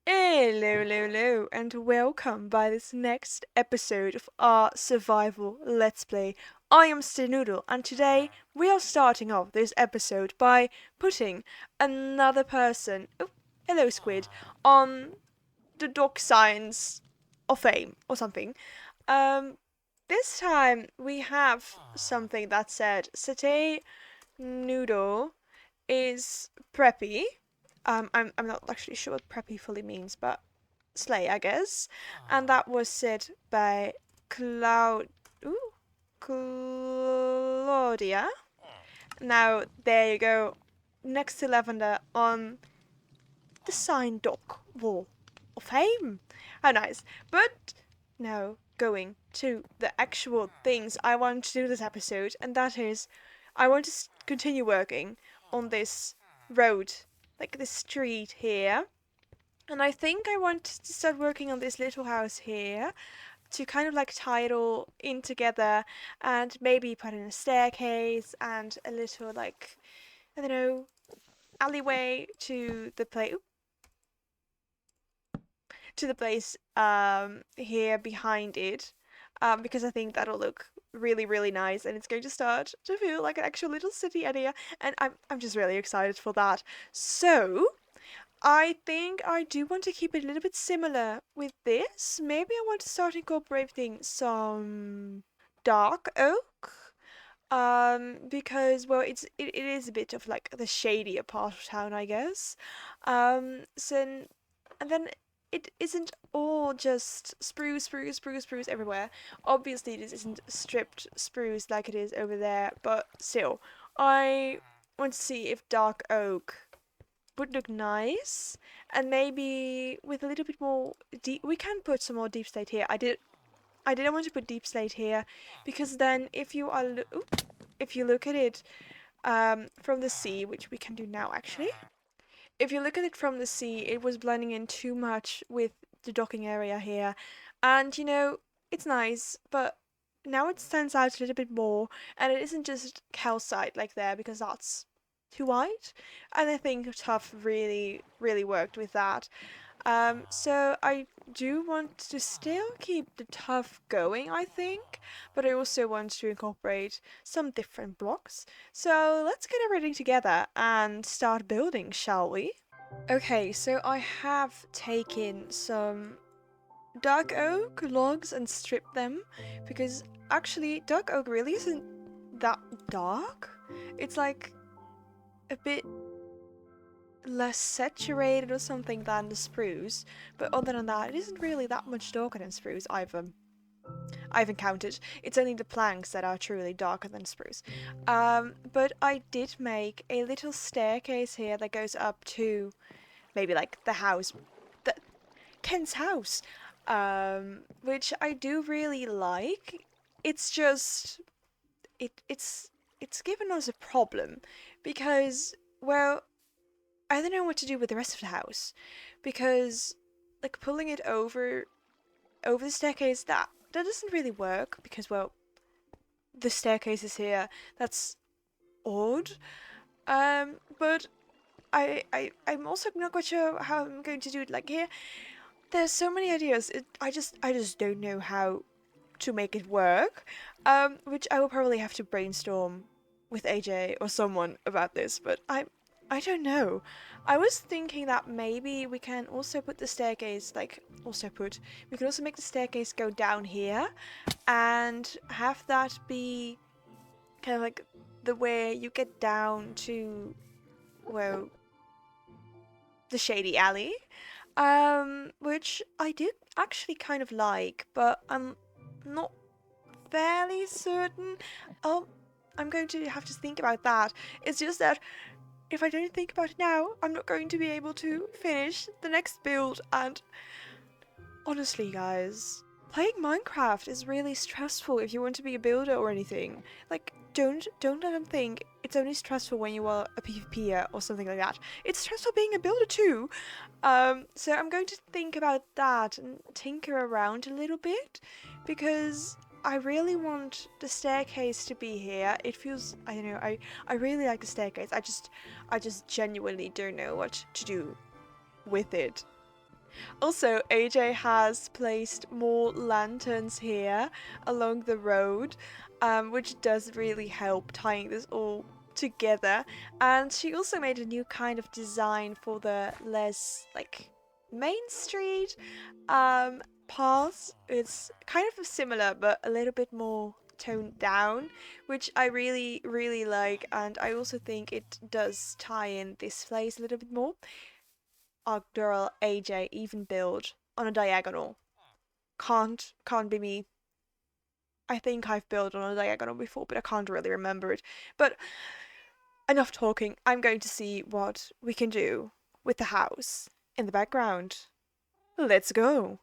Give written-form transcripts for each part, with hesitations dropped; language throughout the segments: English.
Hello, and welcome by this next episode of our survival Let's Play. I am still Noodle, and today we are starting off this episode by putting another person, oh, hello Squid, on the doc signs of fame or something. Um, this time we have something that said Satay Noodle is preppy. I'm not actually sure what preppy fully means, but slay, I guess. And that was said by Cloud. Ooh, Claudia. Now there you go, next to Lavender on the sign dock wall of fame. How nice! But now going to the actual things I want to do this episode, and that is, I want to continue working on this road, like this street here. And I think I want to start working on this little house here to kind of like tie it all in together and maybe put in a staircase and a little like, I don't know, alleyway to the place here behind it, because I think that'll look really nice and it's going to start to feel like an actual little city area, and I'm just really excited for that. So I think I do want to keep it a little bit similar with this. Maybe I want to start incorporating some dark oak. Because well, it is a bit of like the shadier part of town, I guess. So and then it isn't all just spruce everywhere. Obviously, this isn't stripped spruce like it is over there, but still, I want to see if dark oak would look nice, and maybe with a little bit more deep. We can put some more deep slate here. I didn't want to put deep slate here because then if you are if you look at it from the sea, which we can do now actually, if you look at it from the sea, it was blending in too much with the docking area here. And it's nice, but now it stands out a little bit more, and it isn't just calcite like there because that's too white. And I think Tough really worked with that. So I do want to still keep the Tough going, I think, but I also want to incorporate some different blocks. So let's get everything together and start building, shall we? Okay, so I have taken some dark oak logs and stripped them because actually dark oak really isn't that dark. It's like a bit less saturated or something than the spruce, but other than that, it isn't really that much darker than spruce I've encountered. It's only the planks that are truly darker than spruce. But I did make a little staircase here that goes up to maybe like the house, the Ken's house, which I do really like. It's just it's given us a problem because, well, I don't know what to do with the rest of the house because like pulling it over the staircase, that doesn't really work because, well, the staircase is here. That's odd. But I'm also not quite sure how I'm going to do it. Like here, there's so many ideas. I just don't know how to make it work. Which I will probably have to brainstorm with AJ or someone about this. But I don't know. I was thinking that maybe we can also put the staircase, we can also make the staircase go down here and have that be kind of like the way you get down to, well, the shady alley. Which I did actually kind of like, but I'm not fairly certain. Oh, I'm going to have to think about that. It's just that if I don't think about it now, I'm not going to be able to finish the next build. And honestly, guys, playing Minecraft is really stressful if you want to be a builder or anything. Like, don't let them think it's only stressful when you are a PvPer or something like that. It's stressful being a builder too. So I'm going to think about that and tinker around a little bit because I really want the staircase to be here. It feels, I don't know, I really like the staircase. I just genuinely don't know what to do with it. Also, AJ has placed more lanterns here along the road, which does really help tying this all together. And she also made a new kind of design for the less like main street paths. It's kind of similar, but a little bit more toned down, which I really, really like. And I also think it does tie in this place a little bit more. Our girl AJ even build on a diagonal. Can't be me. I think I've built on a diagonal before, but I can't really remember it. But enough talking. I'm going to see what we can do with the house in the background. Let's go.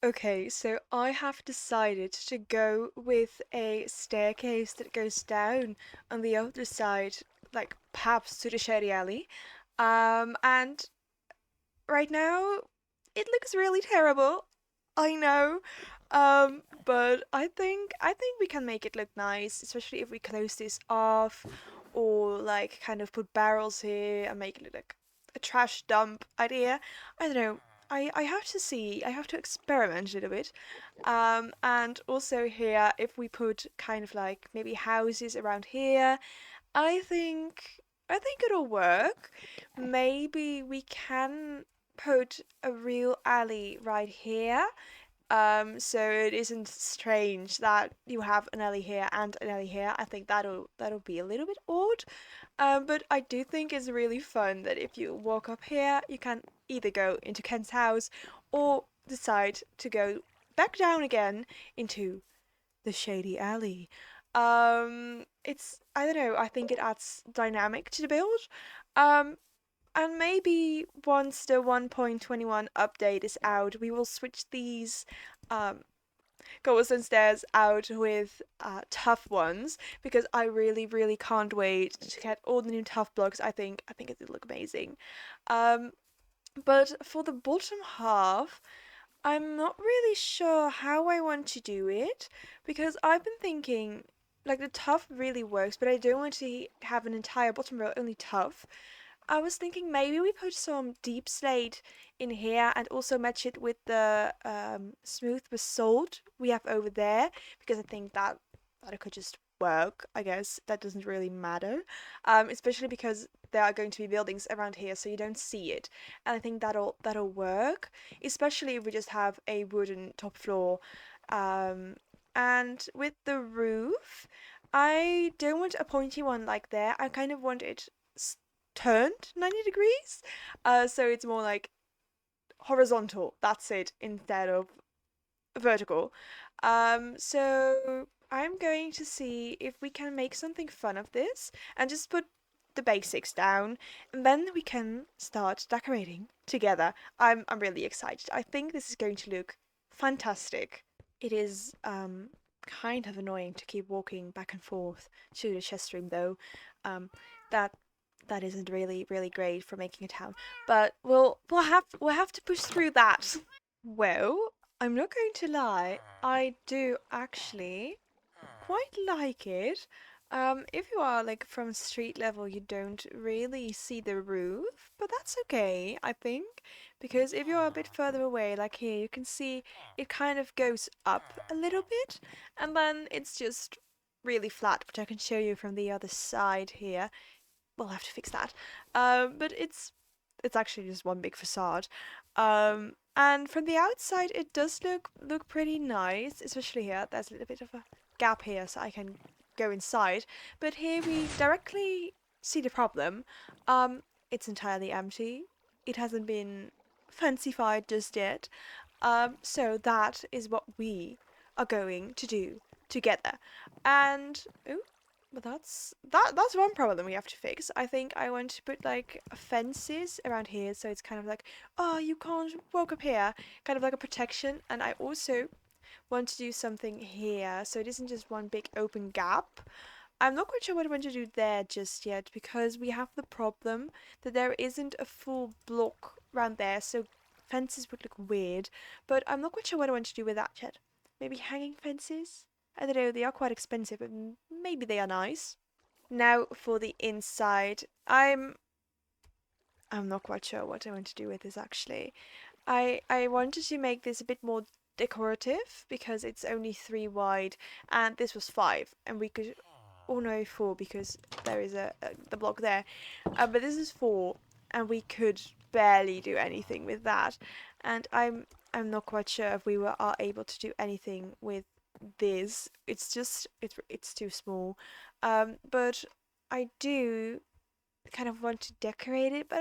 Okay, so I have decided to go with a staircase that goes down on the other side, like perhaps to the shady alley. And right now it looks really terrible. I know. But I think we can make it look nice, especially if we close this off or like kind of put barrels here and make it look like a trash dump idea. I don't know. I have to see. I have to experiment a little bit. And also here, if we put kind of like maybe houses around here, I think I think it'll work. Maybe we can put a real alley right here. So it isn't strange that you have an alley here and an alley here. I think that'll be a little bit odd. But I do think it's really fun that if you walk up here, you can either go into Ken's house or decide to go back down again into the shady alley. It's I don't know. I think it adds dynamic to the build. Um, and maybe once the 1.21 update is out, we will switch these um cobblestone stairs out with tough ones because I really, really can't wait to get all the new tough blocks. I think it will look amazing. Um, but for the bottom half, I'm not really sure how I want to do it because I've been thinking like the tough really works, but I don't want to have an entire bottom row only tough. I was thinking maybe we put some deep slate in here and also match it with the smooth basalt we have over there because I think that it could just work. I guess that doesn't really matter, especially because there are going to be buildings around here, so you don't see it. And I think that'll work, especially if we just have a wooden top floor. Um, and with the roof, I don't want a pointy one like there. I kind of want it turned 90 degrees. So it's more like horizontal. That's it, instead of vertical. So I'm going to see if we can make something fun of this and just put the basics down, and then we can start decorating together. I'm really excited. I think this is going to look fantastic. It is kind of annoying to keep walking back and forth to the chest room though. That that isn't really great for making a town. But we'll have to push through that. Well, I'm not going to lie, I do actually quite like it. If you are like from street level, you don't really see the roof, but that's okay, I think, because if you're a bit further away, like here, you can see it kind of goes up a little bit, and then it's just really flat, which I can show you from the other side here. We'll have to fix that. But it's actually just one big facade. And from the outside, it does look pretty nice, especially here. There's a little bit of a gap here, so I can go inside. But here we directly see the problem. It's entirely empty. It hasn't been fancified just yet. So that is what we are going to do together. And oh, but that's one problem we have to fix. I think I want to put like fences around here, so it's kind of like, oh, you can't walk up here, kind of like a protection. And I also want to do something here, so it isn't just one big open gap. I'm not quite sure what I want to do there just yet because we have the problem that there isn't a full block around there, so fences would look weird. But I'm not quite sure what I want to do with that yet. Maybe hanging fences? I don't know, they are quite expensive, but maybe they are nice. Now for the inside, I'm not quite sure what I want to do with this actually. I wanted to make this a bit more decorative because it's only 3 wide, and this was 5, and we could, oh no, 4, because there is the block there, but this is 4, and we could barely do anything with that, and I'm not quite sure if are able to do anything with this. It's just it's too small, but I do kind of want to decorate it, but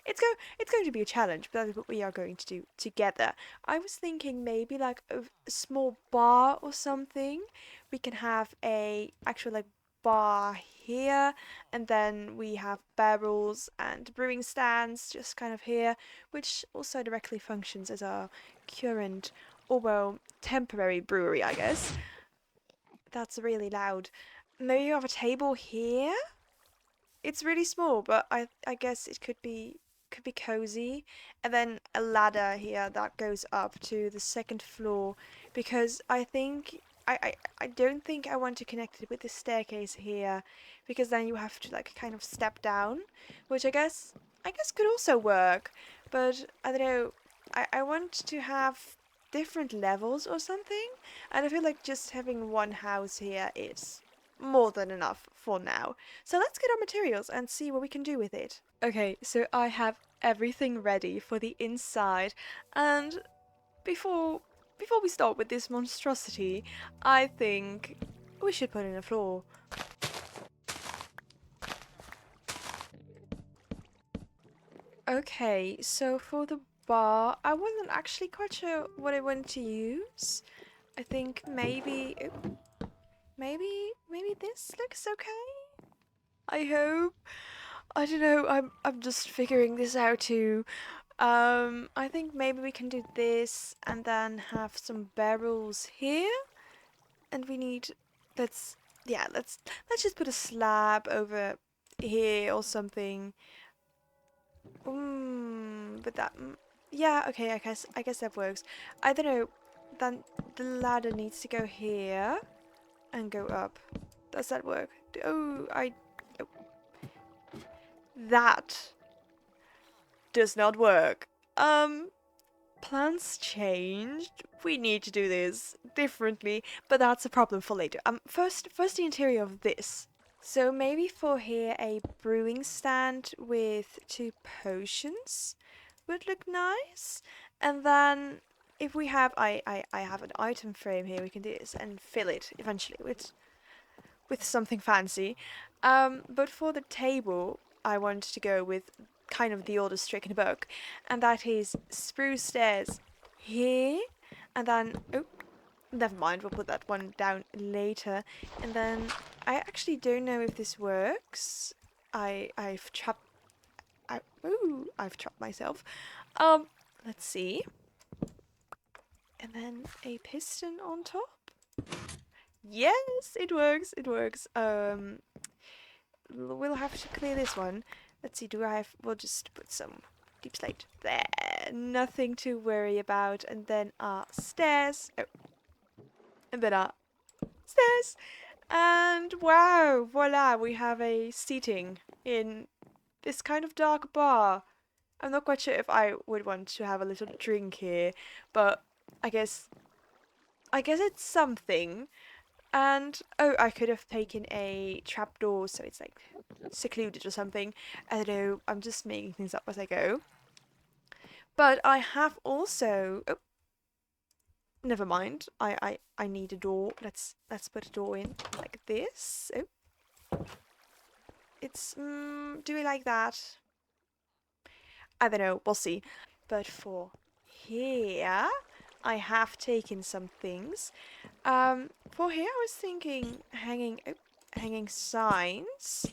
it's going to be a challenge, but that is what we are going to do together. I was thinking maybe like a small bar or something. We can have a actual like bar here, and then we have barrels and brewing stands just kind of here, which also directly functions as our current, or well, temporary brewery, I guess. That's really loud. Maybe you have a table here. It's really small, but I guess it could be cozy. And then a ladder here that goes up to the second floor, because I don't think I want to connect it with the staircase here, because then you have to like kind of step down, which I guess could also work. But I don't know. I want to have different levels or something, and I feel like just having one house here is more than enough for now. So let's get our materials and see what we can do with it. Okay, so I have everything ready for the inside, and before before we start with this monstrosity, I think we should put in a floor. Okay, so for the bar, I wasn't actually quite sure what I wanted to use. I think maybe this looks okay. I hope. I don't know. I'm just figuring this out too. I think maybe we can do this and then have some barrels here, and we need let's yeah let's just put a slab over here or something. But yeah, okay. I guess that works. I don't know. Then the ladder needs to go here and go up. Does that work? Oh, that does not work. Plans changed. We need to do this differently, but that's a problem for later. First the interior of this. So maybe for here a brewing stand with 2 potions would look nice. And then if we have I have an item frame here, we can do this and fill it eventually with something fancy. But for the table, I want to go with kind of the oldest trick in the book, and that is spruce stairs here, and then oh, never mind, we'll put that one down later. And then I actually don't know if this works. I've trapped myself. Um, let's see. And then a piston on top. Yes, it works. It works. We'll have to clear this one. Let's see, do I have... We'll just put some deep slate there. Nothing to worry about. And then our stairs. Oh. And then our stairs. And wow, voila, we have a seating in this kind of dark bar. I'm not quite sure if I would want to have a little drink here, but I guess it's something. And oh, I could have taken a trapdoor so it's like secluded or something. I don't know. I'm just making things up as I go. But I have also. Oh, never mind. I need a door. Let's put a door in like this. Oh, it's. Do we like that? I don't know. We'll see. But for here, I have taken some things. For here, I was thinking hanging signs.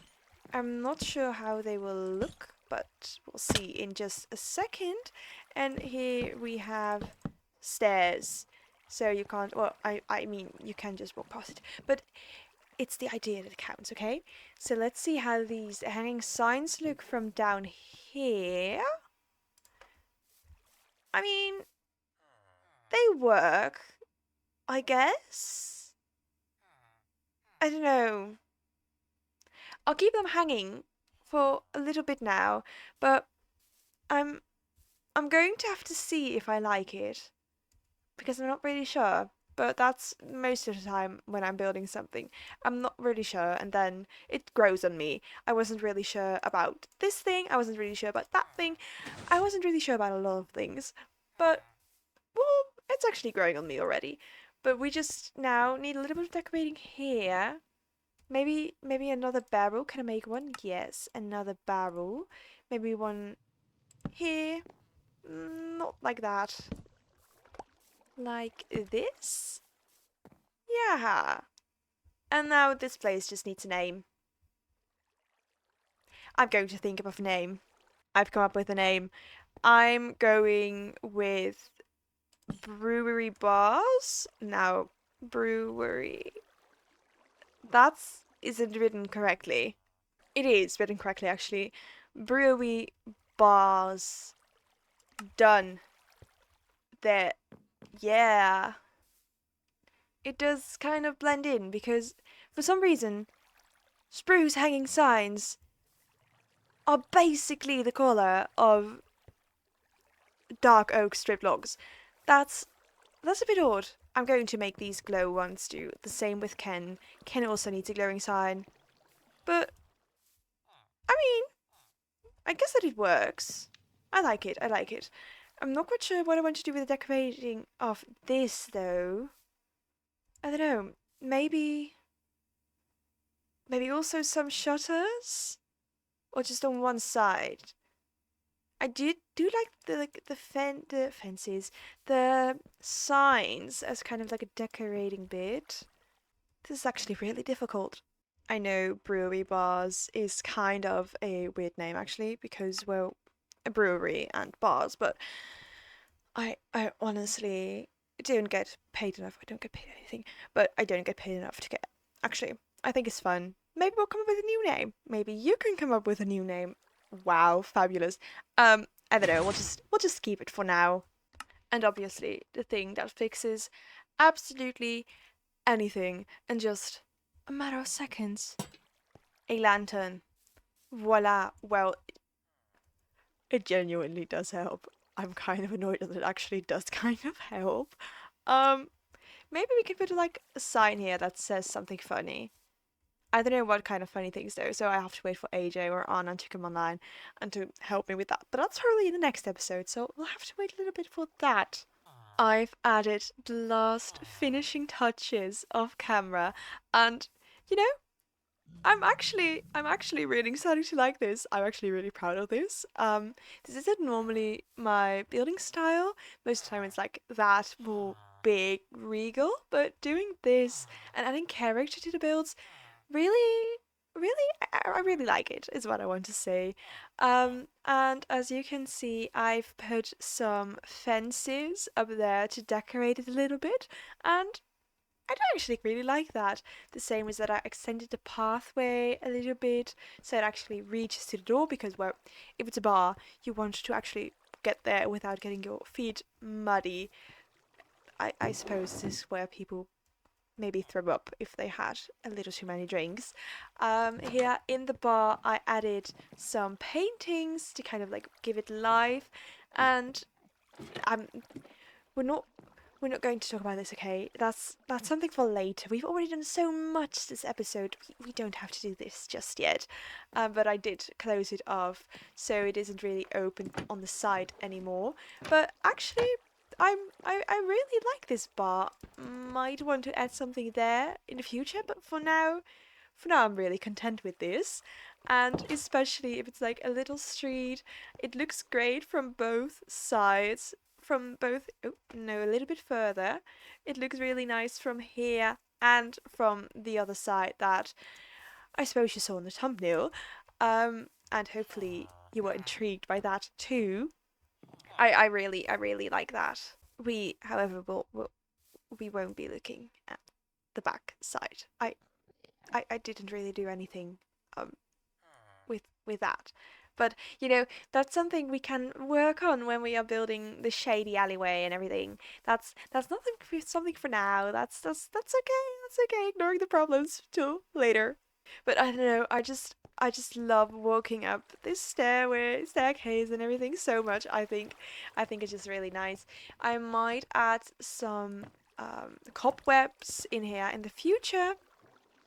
I'm not sure how they will look, but we'll see in just a second. And here we have stairs. So you can't, well, I mean, you can just walk past it. But it's the idea that counts, okay? So let's see how these hanging signs look from down here. I mean, they work, I guess. I don't know. I'll keep them hanging for a little bit now, but I'm I'm going to have to see if I like it because I'm not really sure. But that's most of the time when I'm building something. I'm not really sure, and then it grows on me. I wasn't really sure about this thing, I wasn't really sure about that thing, I wasn't really sure about a lot of things. But, well, it's actually growing on me already. But we just now need a little bit of decorating here. Maybe another barrel. Can I make one? Yes, another barrel. Maybe one here. Not like that. Like this? Yeah. And now this place just needs a name. I'm going to think of a name. I've come up with a name. I'm going with brewery bars. Now, brewery. That's isn't written correctly. It is written correctly, actually. Brewery bars. Done. There. Yeah. It does kind of blend in because for some reason, spruce hanging signs are basically the colour of dark oak strip logs. That's that's a bit odd. I'm going to make these glow ones do the same with Ken. Ken also needs a glowing sign. But I mean, I guess that it works. I like it, I like it. I'm not quite sure what I want to do with the decorating of this though. I don't know. Maybe also some shutters? Or just on one side? I do like the fences, the signs as kind of like a decorating bit. This is actually really difficult. I know brewery bars is kind of a weird name actually because well, a brewery and bars, but I honestly don't get paid enough. I don't get paid anything, but I don't get paid enough to get. Actually, I think it's fun. Maybe we'll come up with a new name. Maybe you can come up with a new name. Wow, fabulous. I don't know. We'll just keep it for now. And obviously, the thing that fixes absolutely anything in just a matter of seconds. A lantern. Voila. Well, it genuinely does help. I'm kind of annoyed that it actually does kind of help. Um, Maybe we could put like a sign here that says something funny. I don't know what kind of funny things though, so I have to wait for AJ or Anna to come online and to help me with that. But that's probably in the next episode, so we'll have to wait a little bit for that. I've added the last finishing touches of camera, and you know, I'm actually really starting to like this. I'm actually really proud of this. This isn't normally my building style. Most of the time it's like that more big regal, but doing this and adding character to the builds really I really like it is what I want to say. And as you can see, I've put some fences up there to decorate it a little bit, and I do actually really like that. The same as that I extended the pathway a little bit so it actually reaches to the door because, well, if it's a bar, you want to actually get there without getting your feet muddy. I suppose this is where people maybe throw up if they had a little too many drinks. Here in the bar, I added some paintings to kind of like give it life, and I'm we're not we're not going to talk about this, okay? That's something for later. We've already done so much this episode. We don't have to do this just yet. But I did close it off, so it isn't really open on the side anymore. But actually, I really like this bar. Might want to add something there in the future, but for now I'm really content with this. And especially if it's like a little street, it looks great from both sides. From both, oh no, a little bit further. It looks really nice from here and from the other side that I suppose you saw in the thumbnail. And hopefully you were intrigued by that too. I really like that. We, however, we won't be looking at the back side. I didn't really do anything um with that. But that's something we can work on when we are building the shady alleyway and everything. That's something for now. That's okay. That's okay. Ignoring the problems till later. But I don't know, I just love walking up this staircase and everything so much. I think it's just really nice. I might add some cobwebs in here in the future,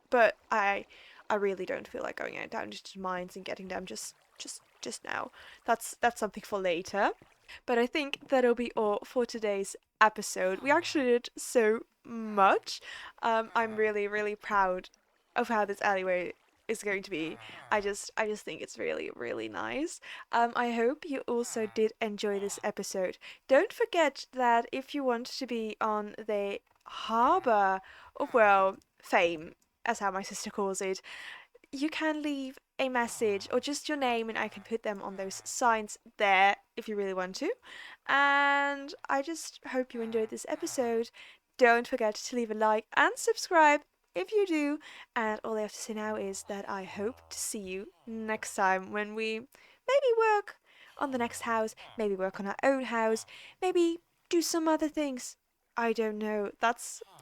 but I really don't feel like going out down to the mines and getting them just now. That's something for later. But I think that'll be all for today's episode. We actually did so much. I'm really, really proud of how this alleyway is going to be. I just think it's really, really nice. I hope you also did enjoy this episode. Don't forget that if you want to be on the harbor of, well, fame, as how my sister calls it, you can leave a message or just your name and I can put them on those signs there if you really want to. And I just hope you enjoyed this episode. Don't forget to leave a like and subscribe if you do. And all I have to say now is that I hope to see you next time when we maybe work on the next house, maybe work on our own house, maybe do some other things. I don't know.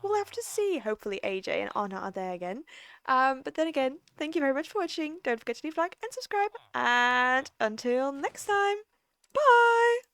We'll have to see. Hopefully AJ and Anna are there again. But then again, thank you very much for watching. Don't forget to leave a like and subscribe. And until next time, bye!